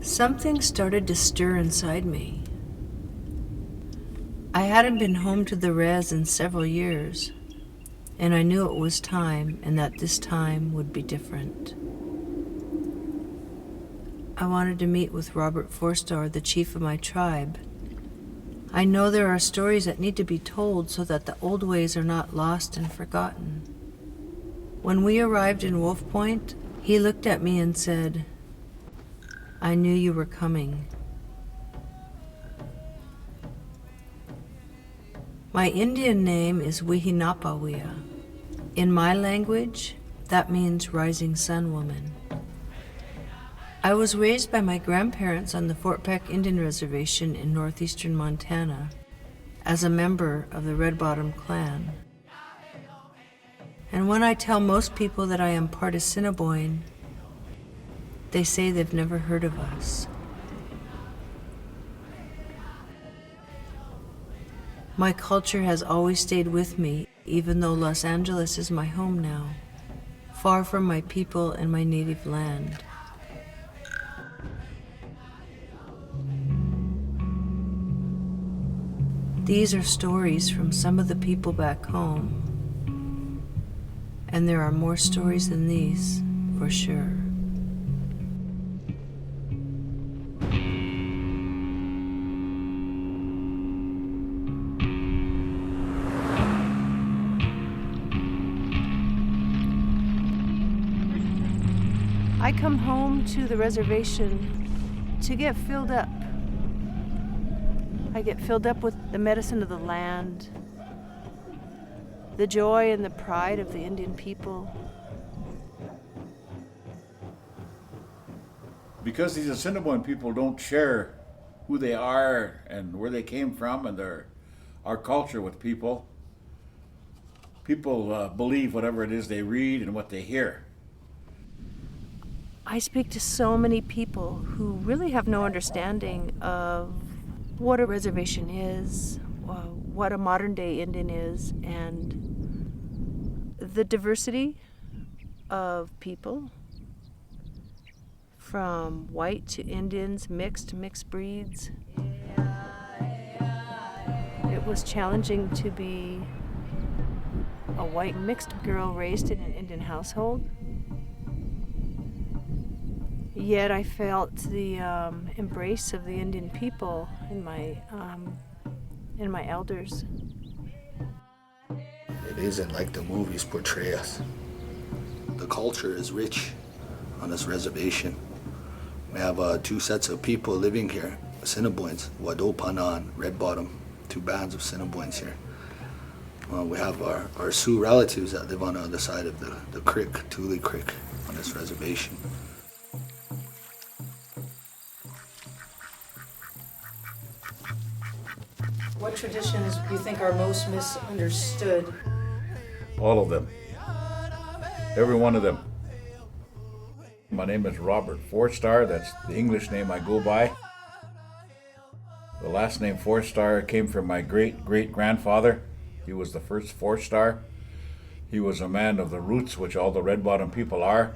Something started to stir inside me. I hadn't been home to the res in several years, and I knew it was time, and that this time would be different. I wanted to meet with Robert Forstar, the chief of my tribe. I know there are stories that need to be told so that the old ways are not lost and forgotten. When we arrived in Wolf Point, he looked at me and said, "I knew you were coming." My Indian name is Wihinapawea. In my language, that means rising sun woman. I was raised by my grandparents on the Fort Peck Indian Reservation in Northeastern Montana as a member of the Red Bottom clan. And when I tell most people that I am part Assiniboine, they say they've never heard of us. My culture has always stayed with me, even though Los Angeles is my home now, far from my people and my native land. These are stories from some of the people back home, and there are more stories than these, for sure. I come home to the reservation to get filled up. I get filled up with the medicine of the land, the joy and the pride of the Indian people. Because these Assiniboine people don't share who they are and where they came from and our culture with people, believe whatever it is they read and what they hear. I speak to so many people who really have no understanding of what a reservation is, what a modern day Indian is, and the diversity of people, from white to Indians, mixed breeds. It was challenging to be a white mixed girl raised in an Indian household. Yet I felt the embrace of the Indian people in my elders. It isn't like the movies portray us. The culture is rich on this reservation. We have 2 sets of people living here, Assiniboines, Wadopanan, Red Bottom, 2 bands of Assiniboines here. We have our Sioux relatives that live on the other side of the creek, Tule Creek, on this reservation. What traditions do you think are most misunderstood? All of them. Every one of them. My name is Robert Forstar. That's the English name I go by. The last name Forstar came from my great-great-grandfather. He was the first Forstar. He was a man of the roots, which all the Red Bottom people are.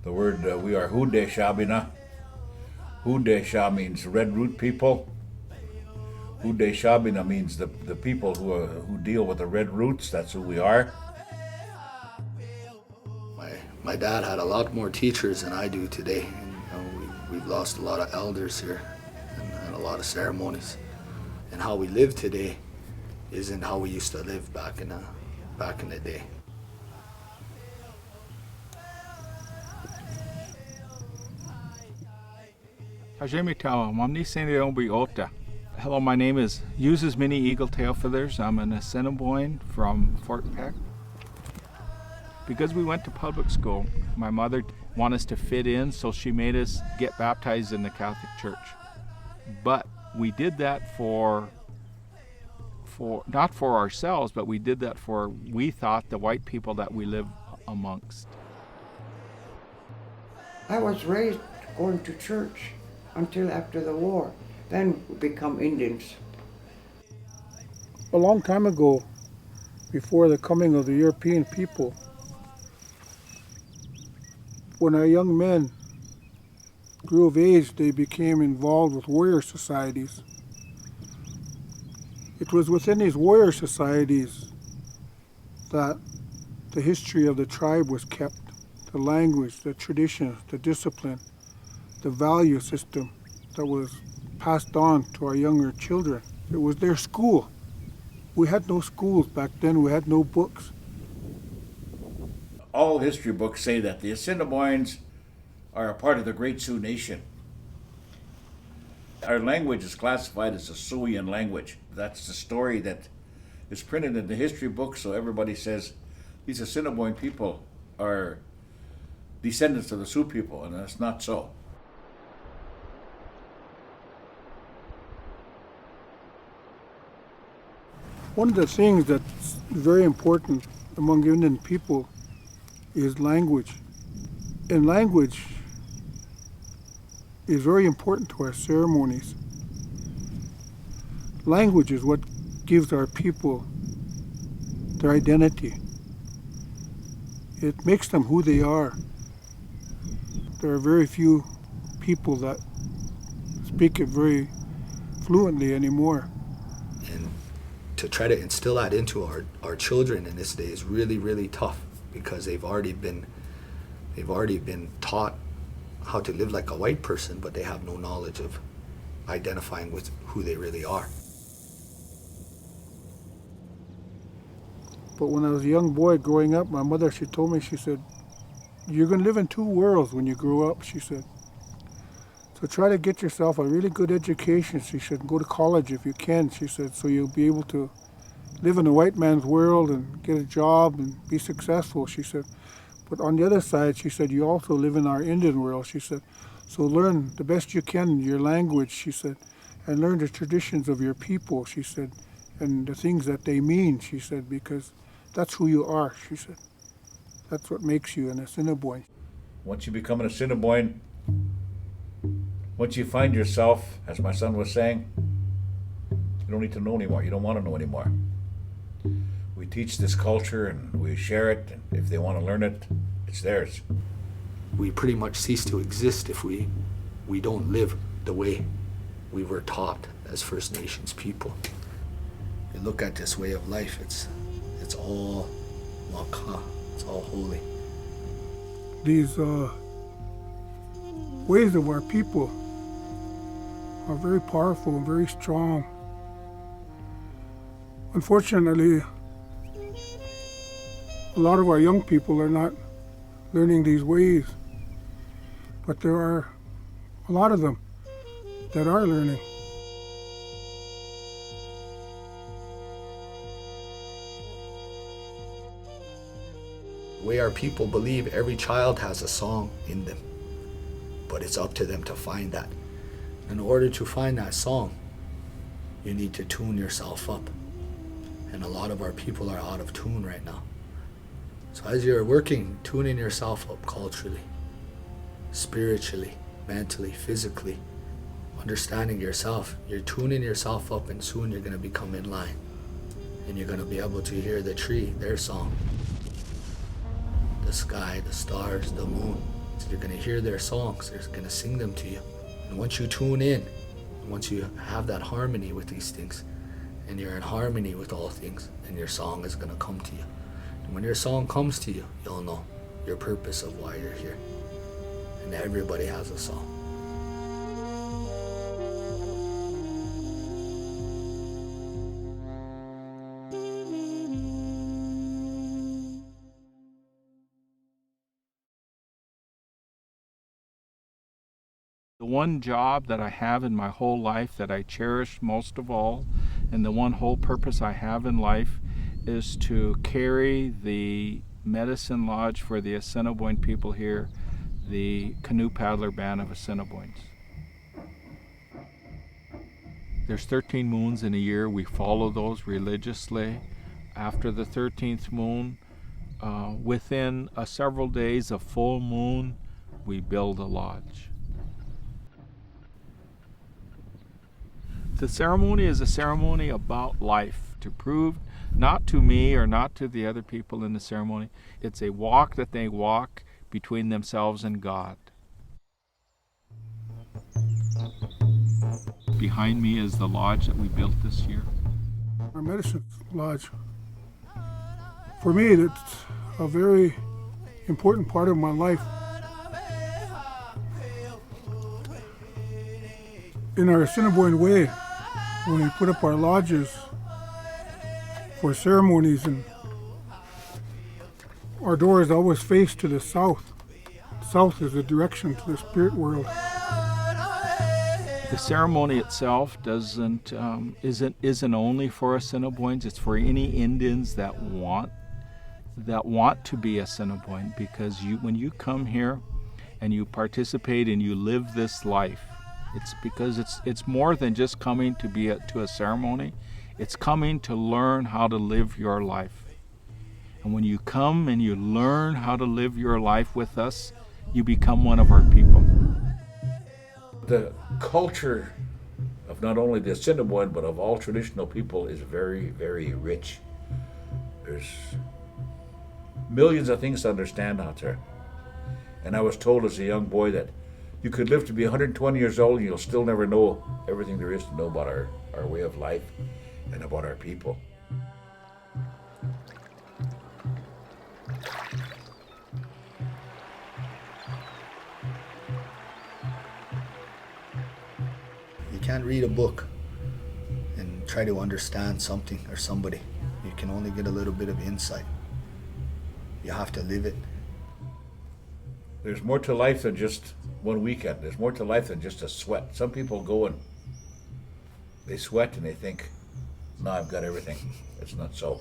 The word, we are Hude Shabina. Hude Sha means red root people. Hude Shabina means the people who deal with the red roots. That's who we are. My dad had a lot more teachers than I do today. And, we've lost a lot of elders here and a lot of ceremonies. And how we live today isn't how we used to live back in the day. Hello, my name is Uses Mini Eagle Tail Feathers. I'm an Assiniboine from Fort Peck. Because we went to public school, my mother wanted us to fit in, so she made us get baptized in the Catholic Church. But we did that for not for ourselves, but we did that for, we thought, the white people that we live amongst. I was raised going to church until after the war. Then we become Indians. A long time ago, before the coming of the European people, when our young men grew of age, they became involved with warrior societies. It was within these warrior societies that the history of the tribe was kept, the language, the traditions, the discipline, the value system that was passed on to our younger children. It was their school. We had no schools back then. We had no books. All history books say that the Assiniboines are a part of the Great Sioux Nation. Our language is classified as a Siouxian language. That's the story that is printed in the history books, so everybody says these Assiniboine people are descendants of the Sioux people, and that's not so. One of the things that's very important among Indian people is language. And language is very important to our ceremonies. Language is what gives our people their identity. It makes them who they are. There are very few people that speak it very fluently anymore. And to try to instill that into our children in this day is really, really tough, because they've already been taught how to live like a white person, but they have no knowledge of identifying with who they really are. But when I was a young boy growing up, my mother, she told me, she said, "You're going to live in two worlds when you grow up," she said. "So try to get yourself a really good education," she said. "Go to college if you can," she said, "so you'll be able to live in a white man's world and get a job and be successful," she said. "But on the other side," she said, "you also live in our Indian world," she said. "So learn the best you can your language," she said, "and learn the traditions of your people," she said, "and the things that they mean," she said, "because that's who you are," she said. "That's what makes you an Assiniboine." Once you become an Assiniboine, once you find yourself, as my son was saying, you don't need to know anymore. You don't want to know anymore. We teach this culture and we share it, and if they want to learn it, it's theirs. We pretty much cease to exist if we don't live the way we were taught as First Nations people. You look at this way of life, it's all waka, it's all holy. These ways of our people are very powerful and very strong. Unfortunately, a lot of our young people are not learning these ways, but there are a lot of them that are learning. The way our people believe, every child has a song in them, but it's up to them to find that. In order to find that song, you need to tune yourself up. And a lot of our people are out of tune right now. So as you're working, tuning yourself up culturally, spiritually, mentally, physically, understanding yourself, you're tuning yourself up, and soon you're going to become in line. And you're going to be able to hear the tree, their song, the sky, the stars, the moon. So you're going to hear their songs. They're going to sing them to you. And once you tune in, and once you have that harmony with these things, and you're in harmony with all things, then your song is going to come to you. And when your song comes to you, you'll know your purpose of why you're here. And everybody has a song. The one job that I have in my whole life that I cherish most of all, and the one whole purpose I have in life, is to carry the medicine lodge for the Assiniboine people here, the Canoe Paddler Band of Assiniboines. There's 13 moons in a year. We follow those religiously. After the 13th moon, within several days of full moon, we build a lodge. The ceremony is a ceremony about life, to prove not to me or not to the other people in the ceremony. It's a walk that they walk between themselves and God. behind me is the lodge that we built this year. Our medicine lodge. For me, that's a very important part of my life. In our Assiniboine way, when we put up our lodges for ceremonies, and our doors always face to the south. South is the direction to the spirit world. The ceremony itself isn't only for Assiniboines. It's for any Indians that want to be Assiniboine, because when you come here and you participate and you live this life, it's because it's more than just coming to a ceremony. It's coming to learn how to live your life. And when you come and you learn how to live your life with us, you become one of our people. The culture of not only the Assiniboine, but of all traditional people is very, very rich. There's millions of things to understand out there. And I was told as a young boy that you could live to be 120 years old and you'll still never know everything there is to know about our way of life and about our people. You can't read a book and try to understand something or somebody. You can only get a little bit of insight. You have to live it. There's more to life than just one weekend. There's more to life than just a sweat. Some people go and they sweat and they think, no, I've got everything. It's not so.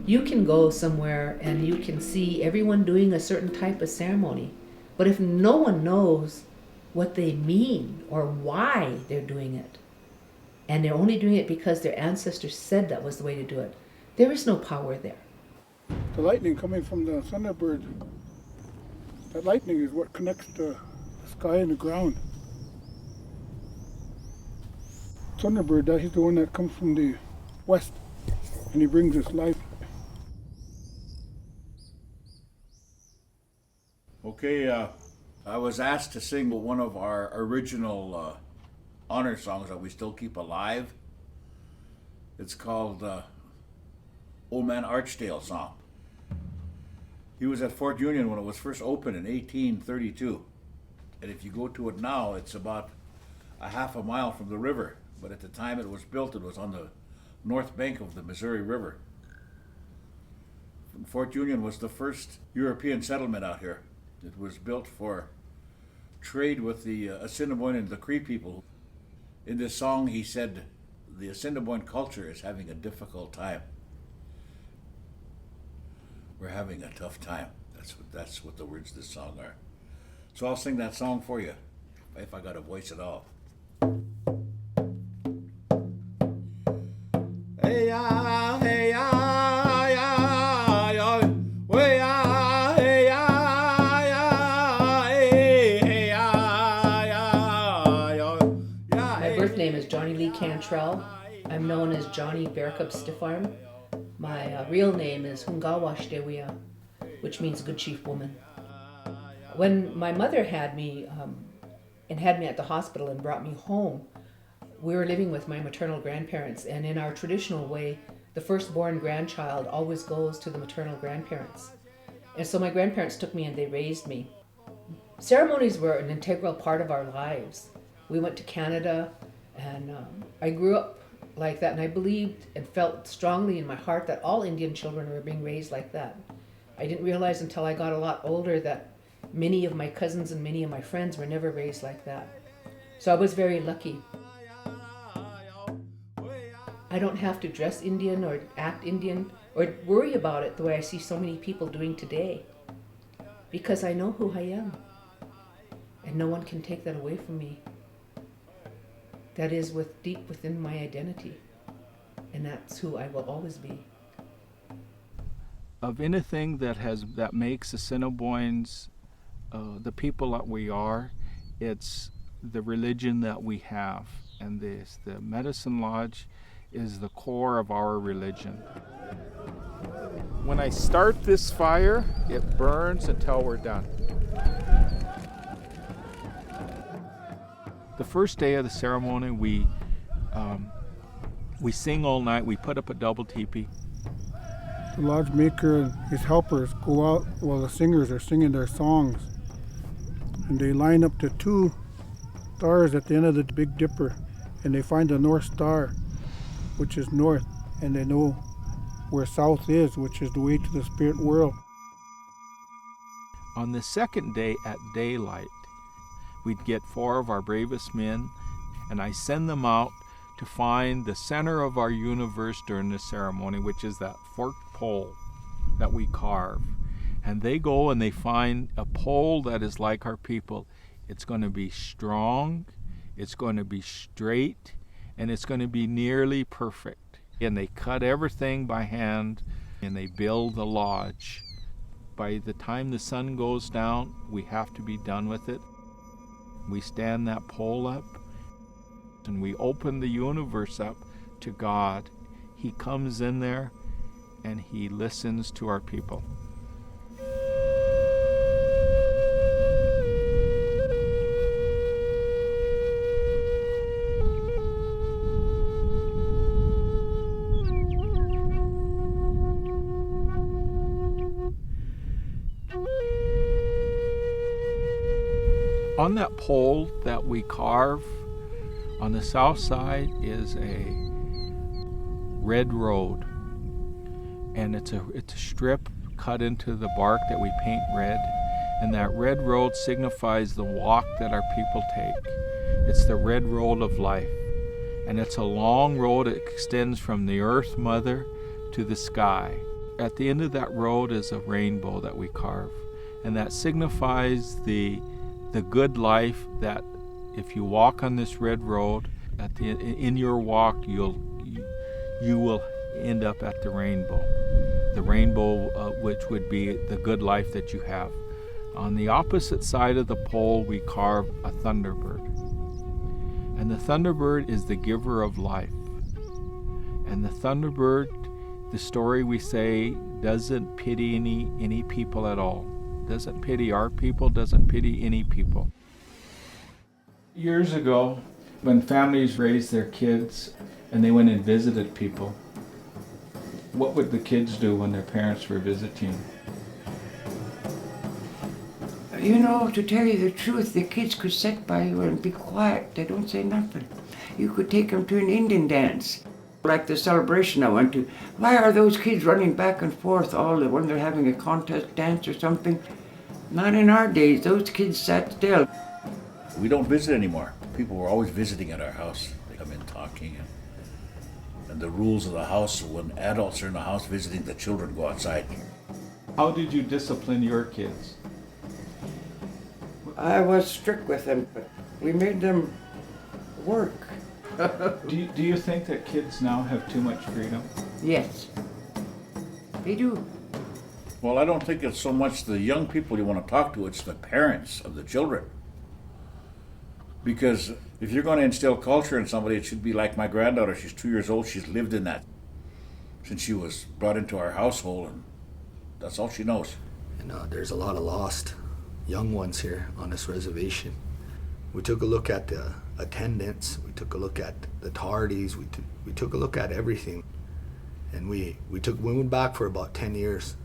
You can go somewhere and you can see everyone doing a certain type of ceremony, but if no one knows what they mean or why they're doing it, and they're only doing it because their ancestors said that was the way to do it, there is no power there. The lightning coming from the thunderbird, that lightning is what connects the sky and the ground. Thunderbird, that he's the one that comes from the west, and he brings us life. Okay, I was asked to sing one of our original honor songs that we still keep alive. It's called Old Man Archdale song. He was at Fort Union when it was first opened in 1832. And if you go to it now, it's about a half a mile from the river. But at the time it was built, it was on the north bank of the Missouri River. Fort Union was the first European settlement out here. It was built for trade with the Assiniboine and the Cree people. In this song, he said, the Assiniboine culture is having a difficult time. We're having a tough time. That's what the words of this song are. So I'll sing that song for you, if I got a voice at all. Hey ya, hey ya, ya, ya, way ya, hey ya, ya, hey ya, ya, ya. My birth name is Johnny Lee Cantrell. I'm known as Johnny Bearcup Stiffarm. My real name is Hungawash, which means good chief woman. When my mother had me and had me at the hospital and brought me home, we were living with my maternal grandparents, and in our traditional way, the firstborn grandchild always goes to the maternal grandparents. And so my grandparents took me and they raised me. Ceremonies were an integral part of our lives. We went to Canada, and I grew up like that, and I believed and felt strongly in my heart that all Indian children were being raised like that. I didn't realize until I got a lot older that many of my cousins and many of my friends were never raised like that. So I was very lucky. I don't have to dress Indian or act Indian or worry about it the way I see so many people doing today, because I know who I am, and no one can take that away from me. That is deep within my identity, and that's who I will always be. Of anything that makes Assiniboines the people that we are, it's the religion that we have, and the Medicine Lodge is the core of our religion. When I start this fire, it burns until we're done. The first day of the ceremony, we sing all night. We put up a double teepee. The lodge maker and his helpers go out while the singers are singing their songs. And they line up to 2 stars at the end of the Big Dipper. And they find the North Star, which is north. And they know where south is, which is the way to the spirit world. On the second day at daylight, we'd get 4 of our bravest men, and I send them out to find the center of our universe during the ceremony, which is that forked pole that we carve. And they go and they find a pole that is like our people. It's going to be strong, it's going to be straight, and it's going to be nearly perfect. And they cut everything by hand, and they build the lodge. By the time the sun goes down, we have to be done with it. We stand that pole up, and we open the universe up to God. He comes in there, and He listens to our people. On that pole that we carve, on the south side is a red road, and it's a strip cut into the bark that we paint red, and that red road signifies the walk that our people take. It's the red road of life, and it's a long road. It extends from the earth mother to the sky. At the end of that road is a rainbow that we carve, and that signifies the good life, that if you walk on this red road, in your walk you will end up at the rainbow, which would be the good life that you have. On the opposite side of the pole, we carve a thunderbird, and the thunderbird is the giver of life. And the thunderbird, the story we say, doesn't pity any people at all. Doesn't pity our people, doesn't pity any people. Years ago, when families raised their kids and they went and visited people, what would the kids do when their parents were visiting? You know, to tell you the truth, the kids could sit by you and be quiet. They don't say nothing. You could take them to an Indian dance, like the celebration I went to. Why are those kids running back and forth when they're having a contest dance or something? Not in our days. Those kids sat still. We don't visit anymore. People were always visiting at our house. They come in talking, and the rules of the house, when adults are in the house visiting, the children go outside. How did you discipline your kids? I was strict with them, but we made them work. Do you think that kids now have too much freedom? Yes, they do. Well, I don't think it's so much the young people you want to talk to, it's the parents of the children. Because if you're going to instill culture in somebody, it should be like my granddaughter. She's 2 years old. She's lived in that since she was brought into our household, and that's all she knows. And there's a lot of lost young ones here on this reservation. We took a look at the attendance. We took a look at the tardies. We took a look at everything. And we went back for about 10 years.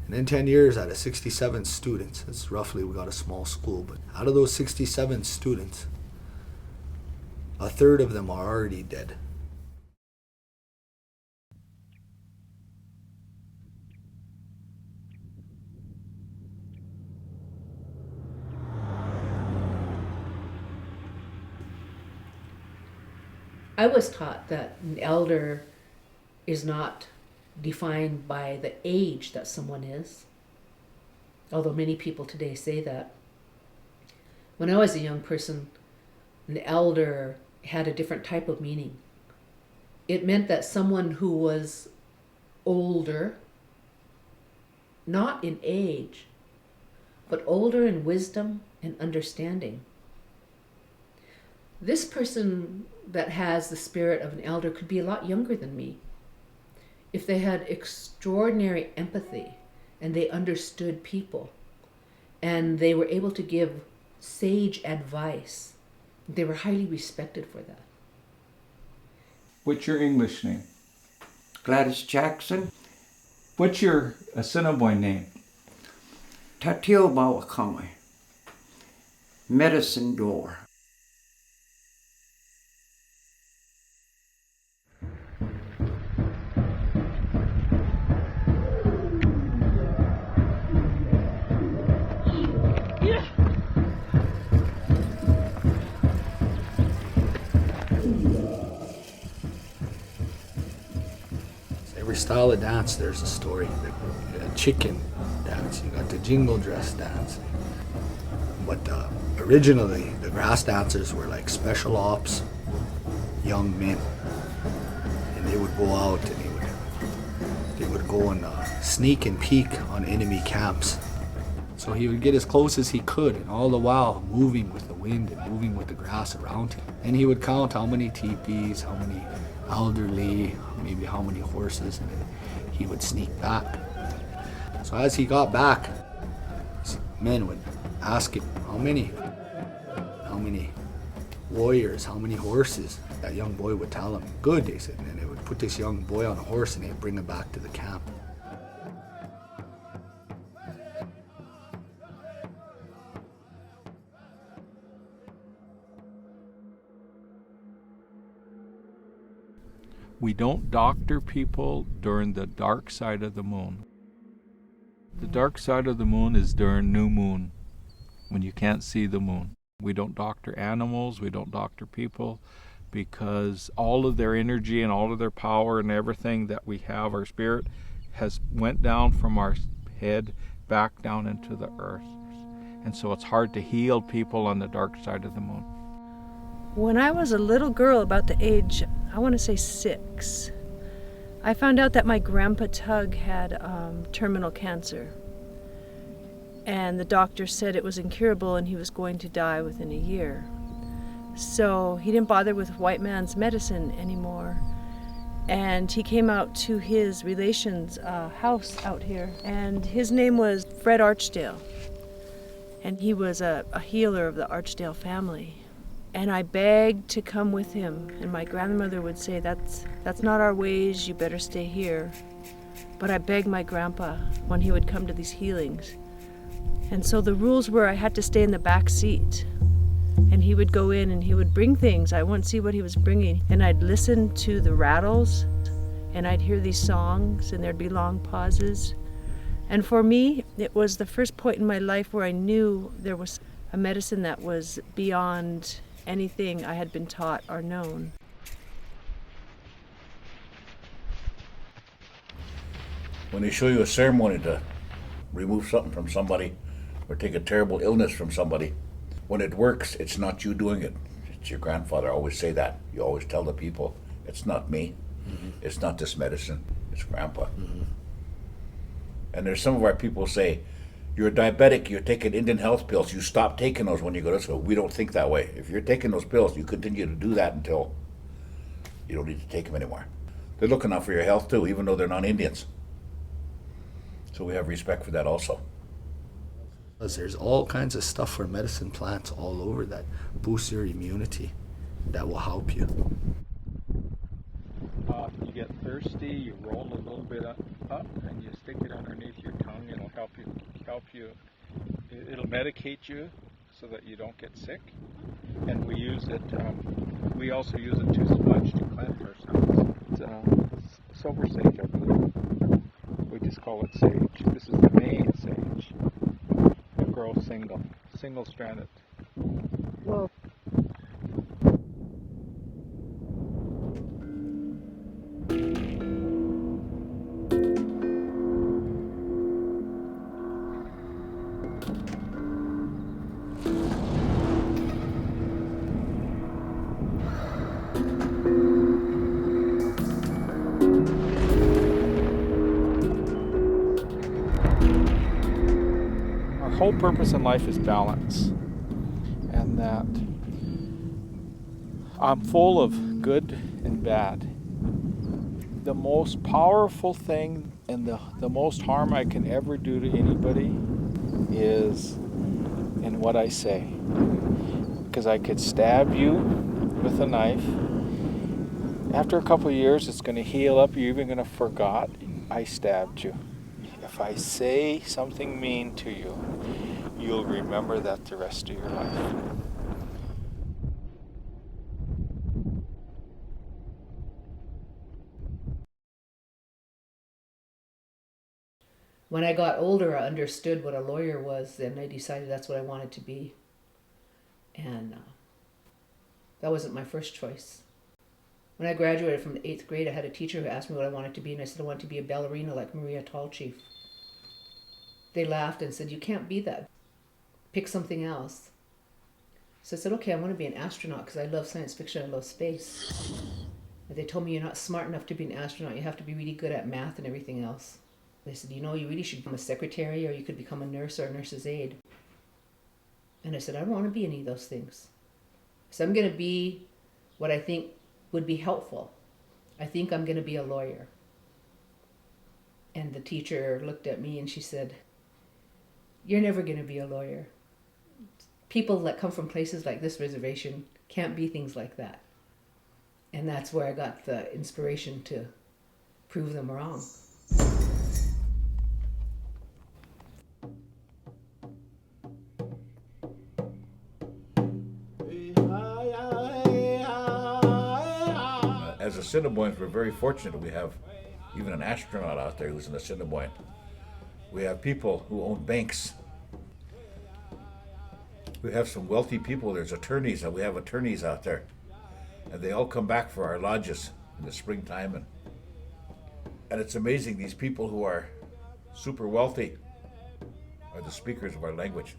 And in 10 years, out of 67 students, it's roughly, we got a small school, but out of those 67 students, a third of them are already dead. I was taught that an elder is not defined by the age that someone is, although many people today say that. When I was a young person, an elder had a different type of meaning. It meant that someone who was older, not in age, but older in wisdom and understanding. This person that has the spirit of an elder could be a lot younger than me. if they had extraordinary empathy and they understood people and they were able to give sage advice, they were highly respected for that. What's your English name? Gladys Jackson, What's your Assiniboine name? Tatiobawakame, medicine door. Every style of dance, there's a story. The chicken dance, you got the jingle dress dance. But originally, the grass dancers were like special ops, young men. And they would go out and they would go and sneak and peek on enemy camps. So he would get as close as he could, and all the while moving with the wind and moving with the grass around him. And he would count how many teepees, how many elderly, maybe how many horses, and then he would sneak back. So as he got back, men would ask him, how many warriors, how many horses? That young boy would tell them, good, they said, and then they would put this young boy on a horse and they'd bring him back to the camp. We don't doctor people during the dark side of the moon. The dark side of the moon is during new moon, when you can't see the moon. We don't doctor animals, we don't doctor people, because all of their energy and all of their power and everything that we have, our spirit, has went down from our head back down into the earth. And so it's hard to heal people on the dark side of the moon. When I was a little girl, about the age, I want to say 6, I found out that my grandpa Tug had terminal cancer. And the doctor said it was incurable and he was going to die within a year. So he didn't bother with white man's medicine anymore. And he came out to his relation's house out here. And his name was Fred Archdale. And he was a healer of the Archdale family. And I begged to come with him, and my grandmother would say, that's not our ways, you better stay here. But I begged my grandpa when he would come to these healings. And so the rules were I had to stay in the back seat. And he would go in and he would bring things. I wouldn't see what he was bringing. And I'd listen to the rattles, and I'd hear these songs, and there'd be long pauses. And for me, it was the first point in my life where I knew there was a medicine that was beyond anything I had been taught or known. When they show you a ceremony to remove something from somebody or take a terrible illness from somebody, when it works, it's not you doing it. It's your grandfather. I always say that. You always tell the people, it's not me. Mm-hmm. It's not this medicine. It's Grandpa. Mm-hmm. And there's some of our people say, you're a diabetic, you're taking Indian health pills, you stop taking those when you go to school. We don't think that way. If you're taking those pills, you continue to do that until you don't need to take them anymore. They're looking out for your health too, even though they're not Indians. So we have respect for that also. There's all kinds of stuff for medicine plants all over that boosts your immunity, that will help you. You get thirsty, you roll a little bit up and you stick it underneath your tongue. It'll help you. It'll medicate you so that you don't get sick. And we use it. We also use it to smudge to cleanse ourselves. It's silver sage, I believe. We just call it sage. This is the main sage. It grows single-stranded. Well, whole purpose in life is balance, and that I'm full of good and bad, The most powerful thing and the most harm I can ever do to anybody is in what I say. Because I could stab you with a knife. After a couple of years, it's going to heal up. You're even going to forget I stabbed you. If I say something mean to you, you'll remember that the rest of your life. When I got older, I understood what a lawyer was, and I decided that's what I wanted to be. And that wasn't my first choice. When I graduated from the 8th grade, I had a teacher who asked me what I wanted to be, and I said I wanted to be a ballerina like Maria Tallchief. They laughed and said, "You can't be that. Pick something else." So I said, "Okay, I want to be an astronaut because I love science fiction, I love space." And they told me, "You're not smart enough to be an astronaut. You have to be really good at math and everything else." They said, "You really should become a secretary, or you could become a nurse or a nurse's aide." And I said, "I don't want to be any of those things. So I'm going to be what I think would be helpful. I think I'm going to be a lawyer." And the teacher looked at me and she said, "You're never going to be a lawyer. People that come from places like this reservation can't be things like that." And that's where I got the inspiration to prove them wrong. As Assiniboines, we're very fortunate. We have even an astronaut out there who's an Assiniboine. We have people who own banks. We have some wealthy people. There's attorneys. We have attorneys out there. And they all come back for our lodges in the springtime. And it's amazing, these people who are super wealthy are the speakers of our language.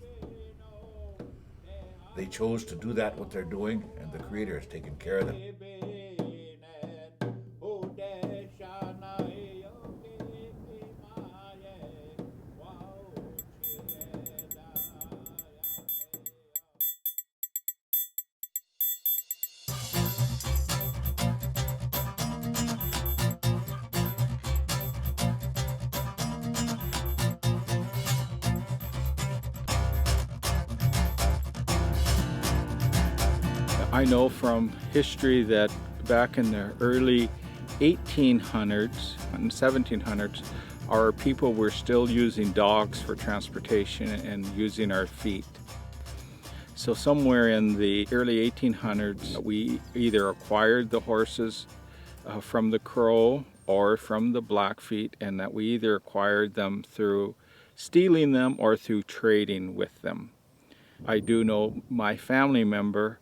They chose to do that, what they're doing, and the Creator has taken care of them. I know from history that back in the early 1800s and 1700s, our people were still using dogs for transportation and using our feet. So somewhere in the early 1800s, we either acquired the horses from the Crow or from the Blackfeet, and that we either acquired them through stealing them or through trading with them. I do know my family member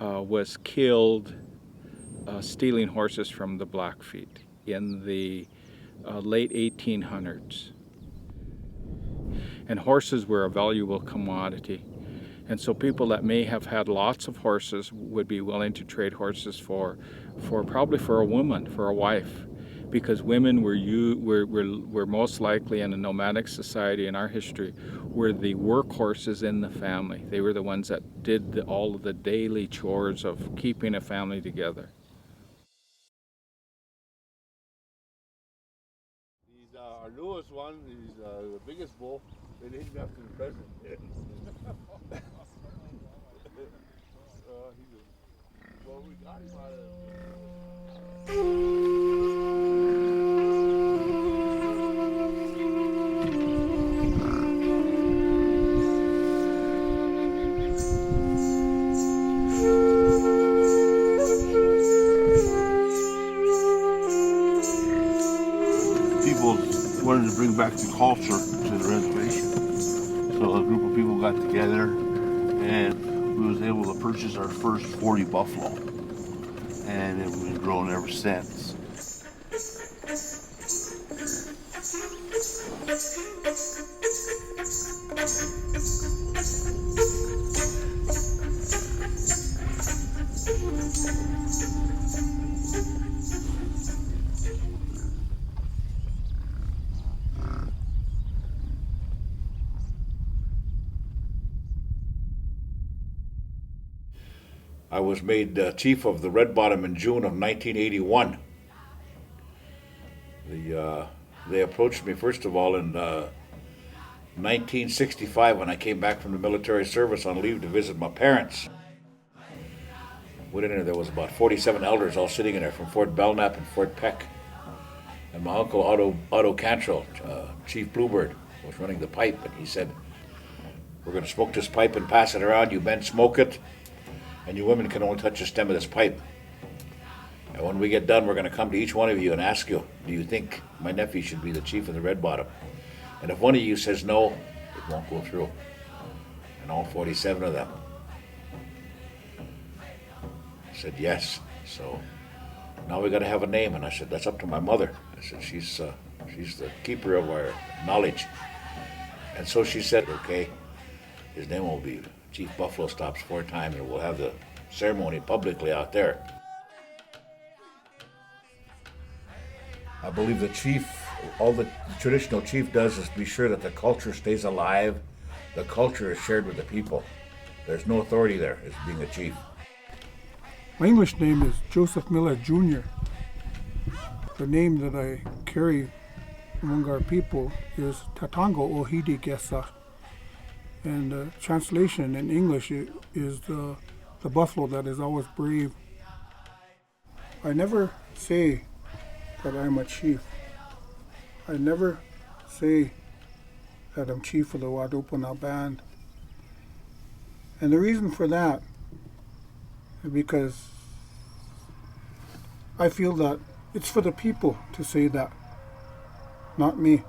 was killed stealing horses from the Blackfeet in the late 1800s. And horses were a valuable commodity. And so people that may have had lots of horses would be willing to trade horses for probably for a woman, for a wife. Because women were most likely in a nomadic society in our history were the workhorses in the family. They were the ones that did all of the daily chores of keeping a family together. He's our newest one. He's the biggest bull. They named him after the president. Well, we got him out of people wanted to bring back the culture to the reservation. So a group of people got together and we was able to purchase our first 40 buffalo. And we've been growing ever since. I was made chief of the Red Bottom in June of 1981. They approached me first of all in 1965 when I came back from the military service on leave to visit my parents. Went in there was about 47 elders all sitting in there from Fort Belknap and Fort Peck. And my uncle Otto Cantrell, Chief Bluebird, was running the pipe, and he said, "We're going to smoke this pipe and pass it around. You men smoke it, and you women can only touch the stem of this pipe. And when we get done, we're going to come to each one of you and ask you, do you think my nephew should be the chief of the Red Bottom? And if one of you says no, it won't go through." And all 47 of them said yes. So now we got to have a name. And I said, that's up to my mother. I said, she's the keeper of our knowledge. And so she said, okay, his name will be Chief Buffalo Stops 4 times, and we'll have the ceremony publicly out there. I believe the chief, all the traditional chief does is be sure that the culture stays alive. The culture is shared with the people. There's no authority there as being a chief. My English name is Joseph Miller Jr. The name that I carry among our people is Tatango Ohidi Gesa. And the translation in English is the buffalo that is always brave. I never say that I'm a chief. I never say that I'm chief of the Wadupuna band. And the reason for that is because I feel that it's for the people to say that, not me.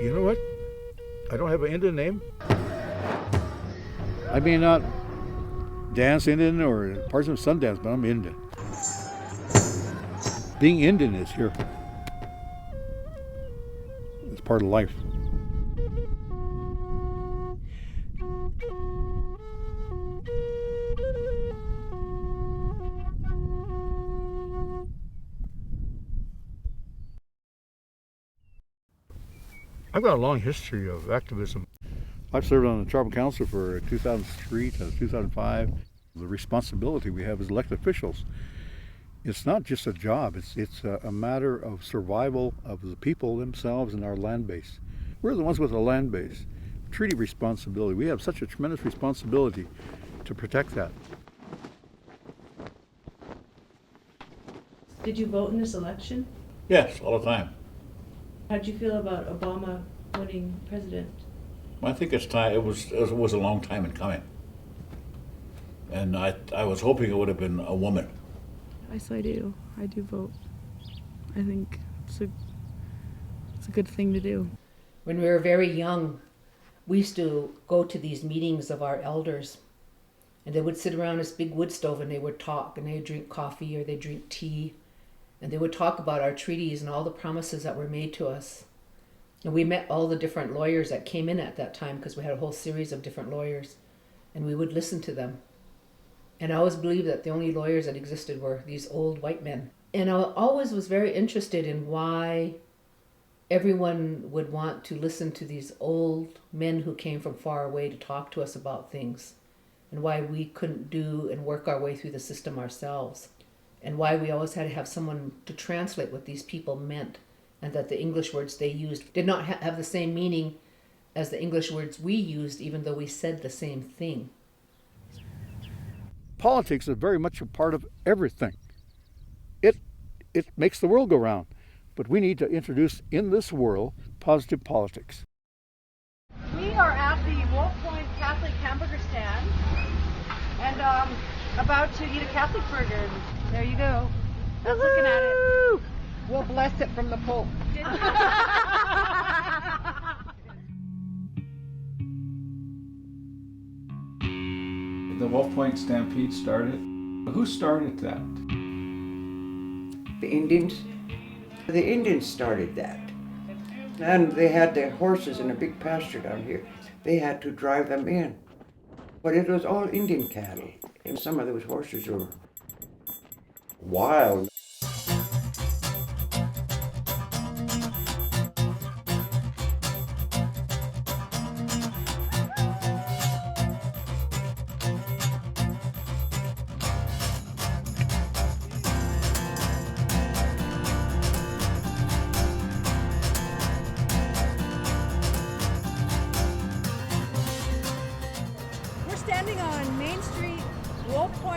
You know what? I don't have an Indian name. I may not dance Indian or parts of Sundance, but I'm Indian. Being Indian is here. It's part of life. I've got a long history of activism. I've served on the tribal council for 2003 to 2005. The responsibility we have as elected officials, it's not just a job, it's a matter of survival of the people themselves and our land base. We're the ones with a land base. Treaty responsibility. We have such a tremendous responsibility to protect that. Did you vote in this election? Yes, all the time. How'd you feel about Obama winning president? I think it's time. It was a long time in coming, and I was hoping it would have been a woman. Yes, I do. I do vote. I think it's a good thing to do. When we were very young, we used to go to these meetings of our elders, and they would sit around this big wood stove and they would talk, and they'd drink coffee or they'd drink tea, and they would talk about our treaties and all the promises that were made to us. And we met all the different lawyers that came in at that time, because we had a whole series of different lawyers, and we would listen to them. And I always believed that the only lawyers that existed were these old white men. And I always was very interested in why everyone would want to listen to these old men who came from far away to talk to us about things, and why we couldn't do and work our way through the system ourselves, and why we always had to have someone to translate what these people meant, and that the English words they used did not have the same meaning as the English words we used, even though we said the same thing. Politics is very much a part of everything. It makes the world go round. But we need to introduce in this world positive politics. We are at the Wolf Point Catholic hamburger stand and about to eat a Catholic burger. There you go. That's looking at it. We'll bless it from the Pope. The Wolf Point Stampede started. Who started that? The Indians. The Indians started that. And they had their horses in a big pasture down here. They had to drive them in. But it was all Indian cattle. And some of those horses were wild.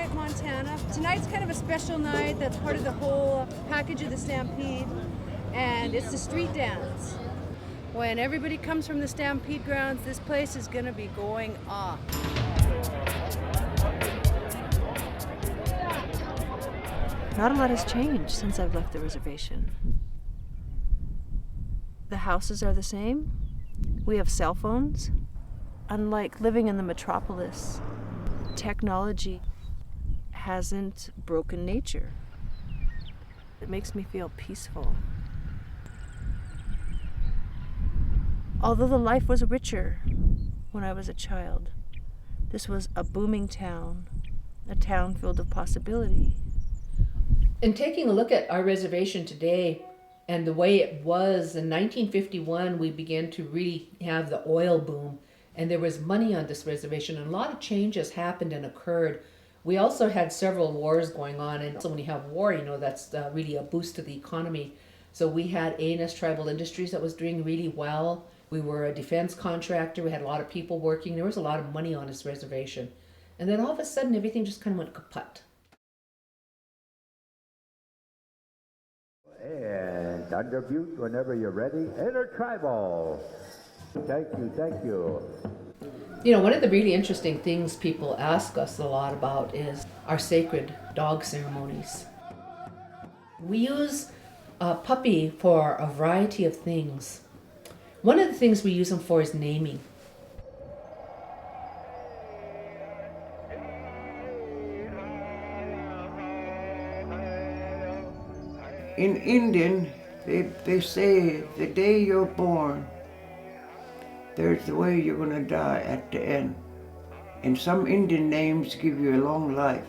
Point, Montana. Tonight's kind of a special night that's part of the whole package of the Stampede, and it's the street dance. When everybody comes from the Stampede grounds, this place is going to be going off. Not a lot has changed since I've left the reservation. The houses are the same. We have cell phones. Unlike living in the metropolis, technology hasn't broken nature. It makes me feel peaceful. Although the life was richer when I was a child, this was a booming town, a town filled with possibility. In taking a look at our reservation today and the way it was in 1951, we began to really have the oil boom, and there was money on this reservation, and a lot of changes happened and occurred. We also had several wars going on, and so when you have war, you know, that's really a boost to the economy. So we had A&S Tribal Industries that was doing really well. We were a defense contractor. We had a lot of people working. There was a lot of money on this reservation. And then all of a sudden, everything just kind of went kaput. And under Butte, whenever you're ready, intertribal. Thank you, thank you. You know, one of the really interesting things people ask us a lot about is our sacred dog ceremonies. We use a puppy for a variety of things. One of the things we use them for is naming. In Indian, they say the day you're born, there's the way you're going to die at the end. And some Indian names give you a long life.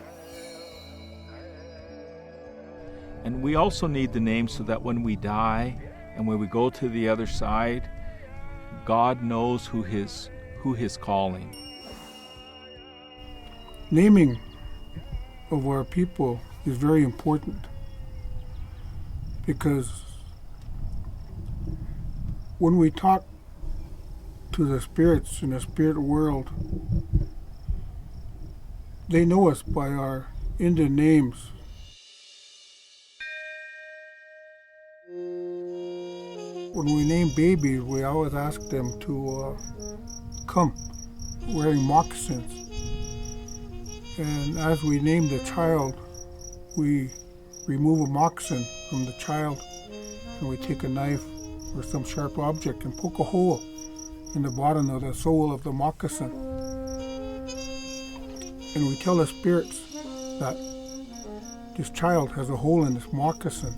And we also need the name so that when we die and when we go to the other side, God knows who his calling. Naming of our people is very important, because when we talk to the spirits in the spirit world, they know us by our Indian names. When we name babies, we always ask them to come wearing moccasins. And as we name the child, we remove a moccasin from the child, and we take a knife or some sharp object and poke a hole in the bottom of the sole of the moccasin. And we tell the spirits that this child has a hole in this moccasin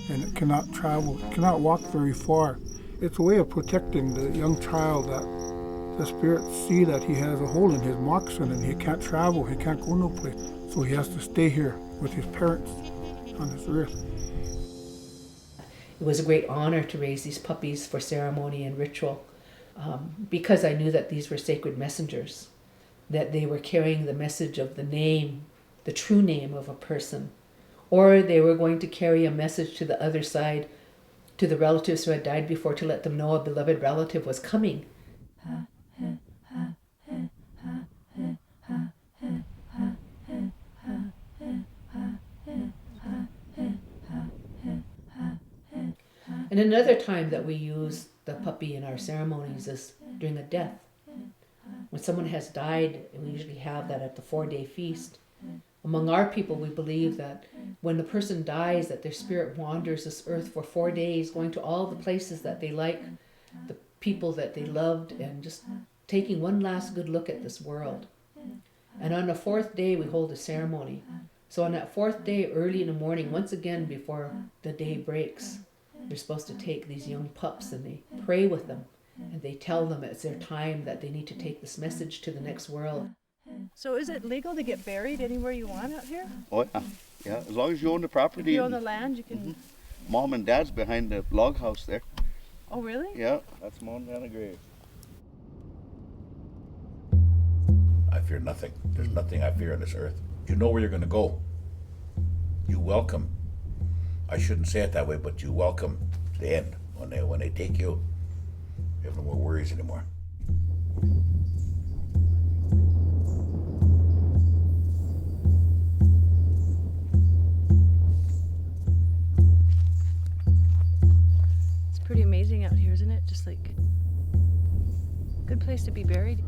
and it cannot travel, it cannot walk very far. It's a way of protecting the young child, that the spirits see that he has a hole in his moccasin and he can't travel, he can't go no place. So he has to stay here with his parents on this earth. It was a great honor to raise these puppies for ceremony and ritual, because I knew that these were sacred messengers, that they were carrying the message of the name, the true name of a person, or they were going to carry a message to the other side, to the relatives who had died before, to let them know a beloved relative was coming. And another time that we use the puppy in our ceremonies is during a death. When someone has died, we usually have that at the 4-day feast. Among our people, we believe that when the person dies, that their spirit wanders this earth for 4 days, going to all the places that they like, the people that they loved, and just taking one last good look at this world. And on the 4th day, we hold a ceremony. So on that 4th day, early in the morning, once again before the day breaks, they're supposed to take these young pups and they pray with them, and they tell them it's their time, that they need to take this message to the next world. So is it legal to get buried anywhere you want out here? Oh yeah, yeah. As long as you own the property. If you own the land, you can... Mom and Dad's behind the log house there. Oh, really? Yeah, that's Montana grave. I fear nothing. There's nothing I fear on this earth. You know where you're going to go. You welcome. I shouldn't say it that way, but you welcome the end. When they take you, you have no more worries anymore. just like good place to be buried.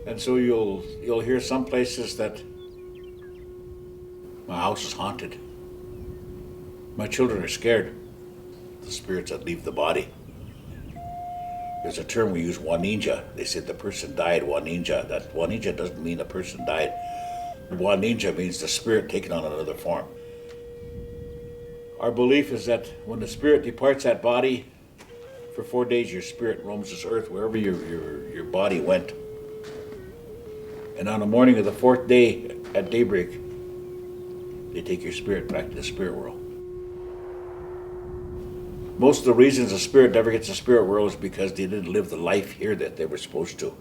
And so you'll hear some places that my house is haunted. My children are scared. The spirits that leave the body. There's a term we use, waninja. They said the person died, waninja. That waninja doesn't mean a person died. Waninja means the spirit taking on another form. Our belief is that when the spirit departs that body, for 4 days your spirit roams this earth wherever your body went. And on the morning of the 4th day at daybreak, they take your spirit back to the spirit world. Most of the reasons a spirit never gets to the spirit world is because they didn't live the life here that they were supposed to.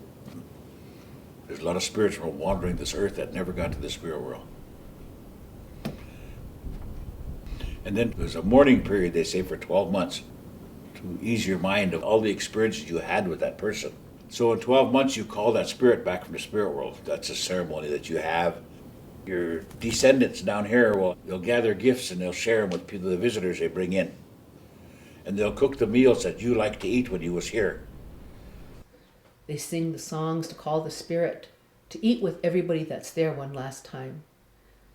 There's a lot of spirits wandering this earth that never got to the spirit world. And then there's a mourning period, they say, for 12 months to ease your mind of all the experiences you had with that person. So in 12 months, you call that spirit back from the spirit world. That's a ceremony that you have. Your descendants down here, they'll gather gifts and they'll share them with the visitors they bring in. And they'll cook the meals that you like to eat when you was here. They sing the songs to call the spirit to eat with everybody that's there one last time,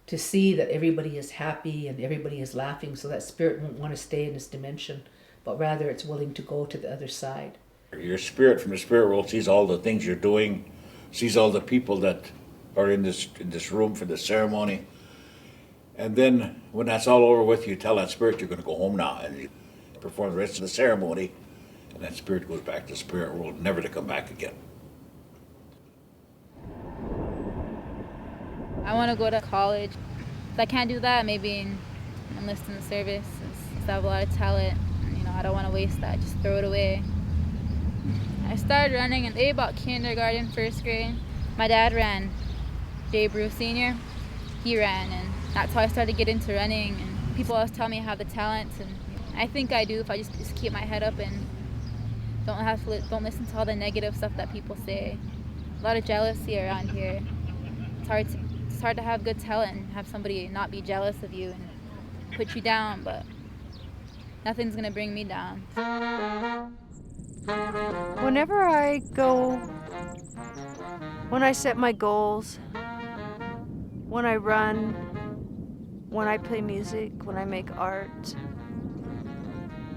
to see that everybody is happy and everybody is laughing, so that spirit won't want to stay in this dimension, but rather it's willing to go to the other side. Your spirit from the spirit world sees all the things you're doing, sees all the people that are in this room for the ceremony. And then when that's all over with, you tell that spirit you're going to go home now, and you perform the rest of the ceremony, and that spirit goes back to the spirit world, never to come back again. I want to go to college. If I can't do that, maybe enlist in the service. I have a lot of talent. I don't want to waste that, just throw it away. I started running in about kindergarten, 1st grade. My dad ran. Jay Bruce Sr., he ran, and that's how I started to get into running. And people always tell me I have the talent, and I think I do if I just keep my head up and don't listen to all the negative stuff that people say. A lot of jealousy around here. It's hard to have good talent and have somebody not be jealous of you and put you down, but nothing's gonna bring me down. Whenever I go, when I set my goals, when I run, when I play music, when I make art,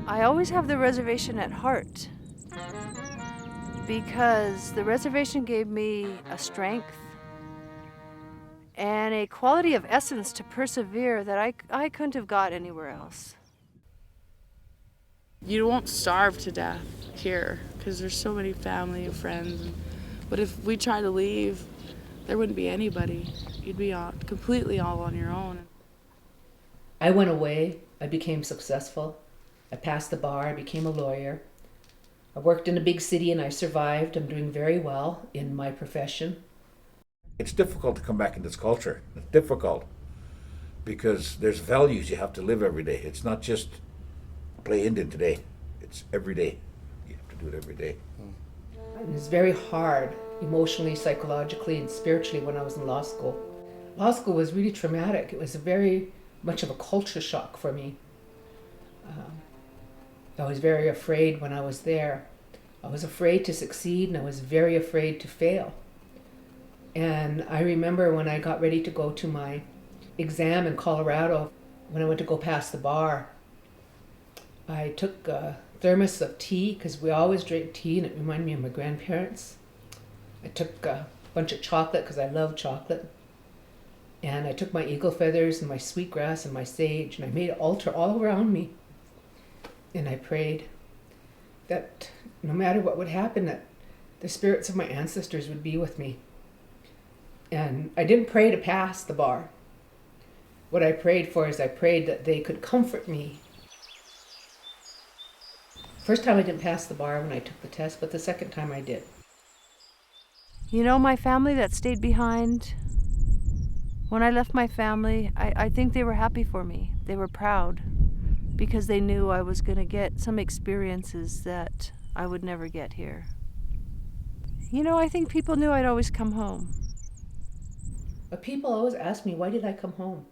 I always have the reservation at heart, because the reservation gave me a strength and a quality of essence to persevere that I couldn't have got anywhere else. You won't starve to death here because there's so many family and friends. But if we try to leave, there wouldn't be anybody. You'd be completely all on your own. I went away. I became successful. I passed the bar. I became a lawyer. I worked in a big city and I survived. I'm doing very well in my profession. It's difficult to come back in this culture. It's difficult because there's values you have to live every day. It's not just play Indian today. It's every day. You have to do it every day. It was very hard emotionally, psychologically, and spiritually when I was in law school. Law school was really traumatic. It was very much of a culture shock for me. I was very afraid when I was there. I was afraid to succeed and I was very afraid to fail. And I remember when I got ready to go to my exam in Colorado, when I went to go pass the bar, I took a thermos of tea, because we always drank tea and it reminded me of my grandparents. I took a bunch of chocolate because I love chocolate. And I took my eagle feathers and my sweetgrass and my sage, and I made an altar all around me. And I prayed that no matter what would happen, that the spirits of my ancestors would be with me. And I didn't pray to pass the bar. What I prayed for is I prayed that they could comfort me. First time I didn't pass the bar when I took the test, but the second time I did. You know, my family that stayed behind, when I left my family, I think they were happy for me. They were proud because they knew I was going to get some experiences that I would never get here. You know, I think people knew I'd always come home. But people always ask me, why did I come home?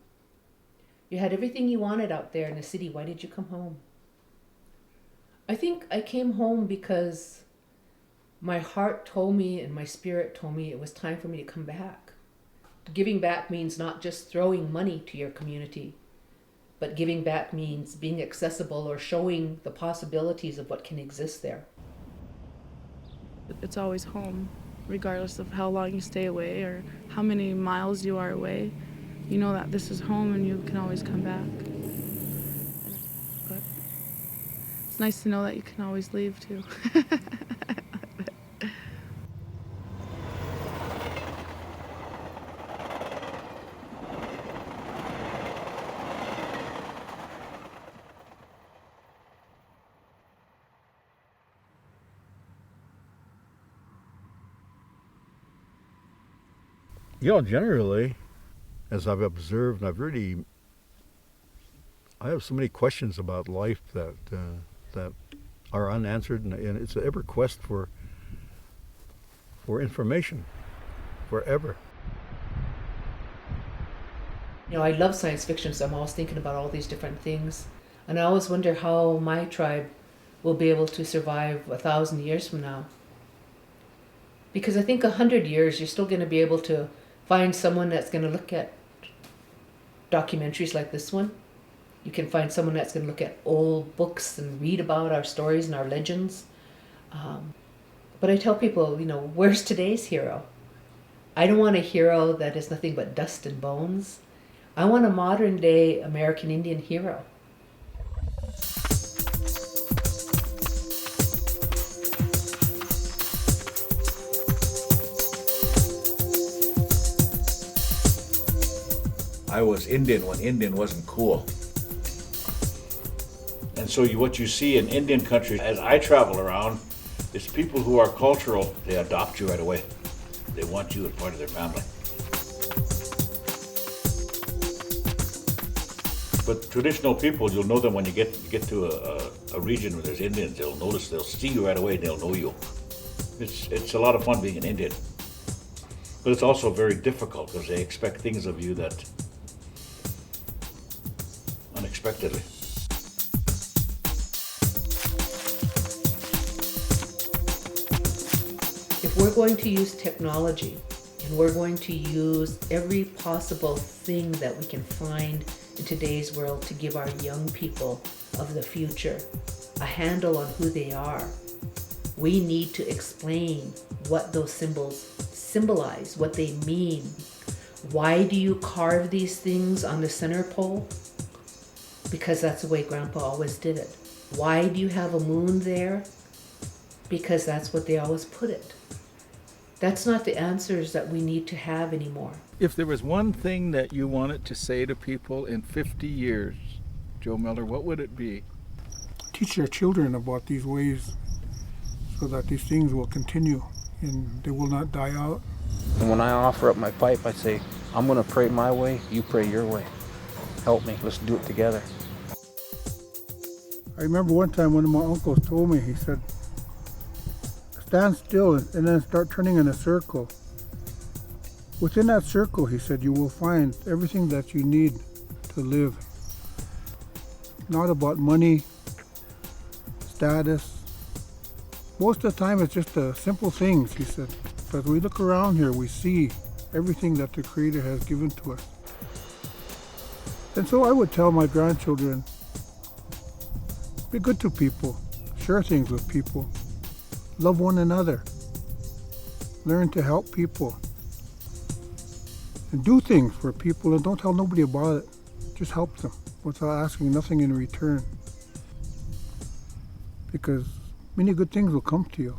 You had everything you wanted out there in the city. Why did you come home? I think I came home because my heart told me and my spirit told me it was time for me to come back. Giving back means not just throwing money to your community, but giving back means being accessible or showing the possibilities of what can exist there. It's always home, regardless of how long you stay away or how many miles you are away. You know that this is home and you can always come back. But it's nice to know that you can always leave too. You know, generally, as I've observed, I have so many questions about life that are unanswered, and it's an ever quest for information, forever. You know, I love science fiction, so I'm always thinking about all these different things. And I always wonder how my tribe will be able to survive 1,000 years from now. Because I think 100 years, you're still going to be able to find someone that's going to look at documentaries like this one. You can find someone that's going to look at old books and read about our stories and our legends. But I tell people, you know, where's today's hero? I don't want a hero that is nothing but dust and bones. I want a modern day American Indian hero. I was Indian when Indian wasn't cool. And so what you see in Indian country, as I travel around, is people who are cultural, they adopt you right away. They want you as part of their family. But traditional people, you'll know them when you get to a region where there's Indians. They'll see you right away and they'll know you. It's a lot of fun being an Indian. But it's also very difficult because they expect things of you that unexpectedly. If we're going to use technology and we're going to use every possible thing that we can find in today's world to give our young people of the future a handle on who they are, we need to explain what those symbols symbolize, what they mean. Why do you carve these things on the center pole? Because that's the way Grandpa always did it. Why do you have a moon there? Because that's what they always put it. That's not the answers that we need to have anymore. If there was one thing that you wanted to say to people in 50 years, Joe Miller, what would it be? Teach our children about these ways so that these things will continue and they will not die out. And when I offer up my pipe, I say, I'm going to pray my way, you pray your way. Help me, let's do it together. I remember one time one of my uncles told me, he said, stand still and then start turning in a circle. Within that circle, he said, you will find everything that you need to live. Not about money, status. Most of the time it's just the simple things, he said. But we look around here, we see everything that the Creator has given to us. And so I would tell my grandchildren, be good to people, share things with people, love one another, learn to help people, and do things for people and don't tell nobody about it. Just help them without asking nothing in return. Because many good things will come to you.